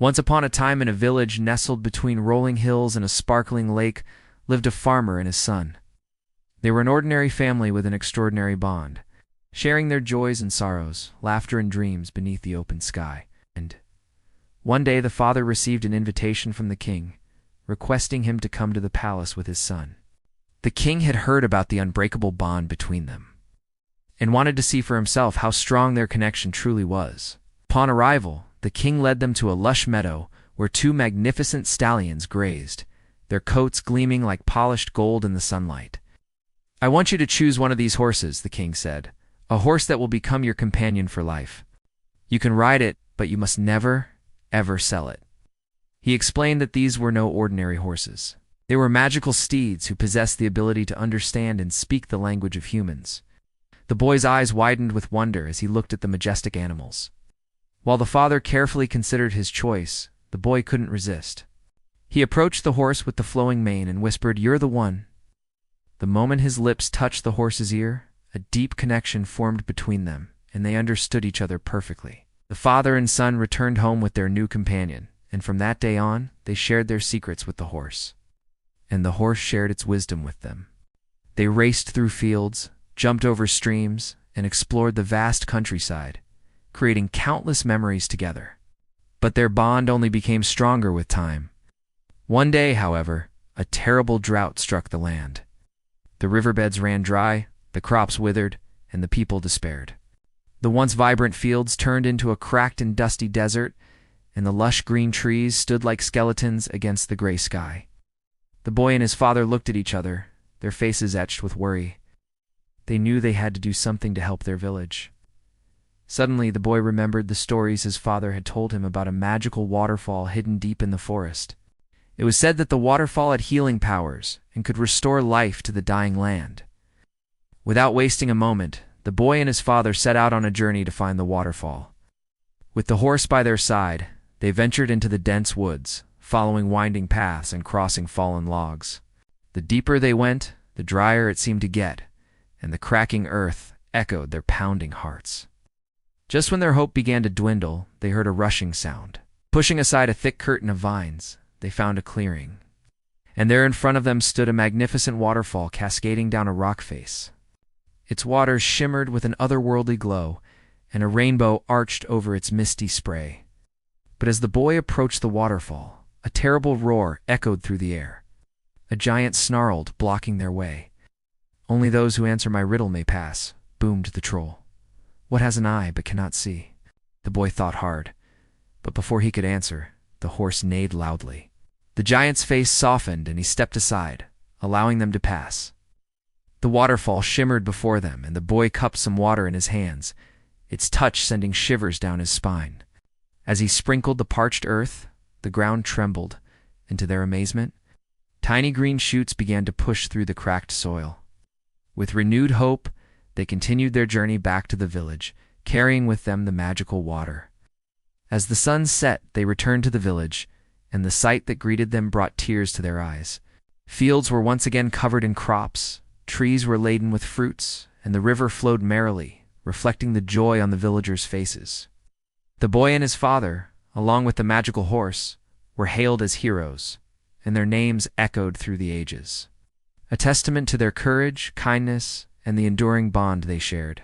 Once upon a time, in a village nestled between rolling hills and a sparkling lake, lived a farmer and his son. They were an ordinary family with an extraordinary bond, sharing their joys and sorrows, laughter and dreams beneath the open sky. And one day the father received an invitation from the king, requesting him to come to the palace with his son. The king had heard about the unbreakable bond between them, and wanted to see for himself how strong their connection truly was. Upon arrival, the king led them to a lush meadow where two magnificent stallions grazed, their coats gleaming like polished gold in the sunlight. "I want you to choose one of these horses," the king said, "a horse that will become your companion for life. You can ride it, but you must never, ever sell it." He explained that these were no ordinary horses. They were magical steeds who possessed the ability to understand and speak the language of humans. The boy's eyes widened with wonder as he looked at the majestic animals. While the father carefully considered his choice, the boy couldn't resist. He approached the horse with the flowing mane and whispered, "You're the one." The moment his lips touched the horse's ear, a deep connection formed between them, and they understood each other perfectly. The father and son returned home with their new companion, and from that day on, they shared their secrets with the horse. And the horse shared its wisdom with them. They raced through fields, jumped over streams, and explored the vast countryside, creating countless memories together. But their bond only became stronger with time. One day, however, a terrible drought struck the land. The riverbeds ran dry, the crops withered, and the people despaired. The once vibrant fields turned into a cracked and dusty desert, and the lush green trees stood like skeletons against the gray sky. The boy and his father looked at each other, their faces etched with worry. They knew they had to do something to help their village. Suddenly, the boy remembered the stories his father had told him about a magical waterfall hidden deep in the forest. It was said that the waterfall had healing powers and could restore life to the dying land. Without wasting a moment, the boy and his father set out on a journey to find the waterfall. With the horse by their side, they ventured into the dense woods, following winding paths and crossing fallen logs. The deeper they went, the drier it seemed to get, and the cracking earth echoed their pounding hearts. Just when their hope began to dwindle, they heard a rushing sound. Pushing aside a thick curtain of vines, they found a clearing. And there in front of them stood a magnificent waterfall cascading down a rock face. Its waters shimmered with an otherworldly glow, and a rainbow arched over its misty spray. But as the boy approached the waterfall, a terrible roar echoed through the air. A giant snarled, blocking their way. "Only those who answer my riddle may pass," boomed the troll. "What has an eye but cannot see?" The boy thought hard, but before he could answer, the horse neighed loudly. The giant's face softened and he stepped aside, allowing them to pass. The waterfall shimmered before them, and the boy cupped some water in his hands, its touch sending shivers down his spine. As he sprinkled the parched earth, the ground trembled, and to their amazement, tiny green shoots began to push through the cracked soil. With renewed hope, they continued their journey back to the village, carrying with them the magical water. As the sun set, they returned to the village, and the sight that greeted them brought tears to their eyes. Fields were once again covered in crops, trees were laden with fruits, and the river flowed merrily, reflecting the joy on the villagers' faces. The boy and his father, along with the magical horse, were hailed as heroes, and their names echoed through the ages, a testament to their courage, kindness, and the enduring bond they shared.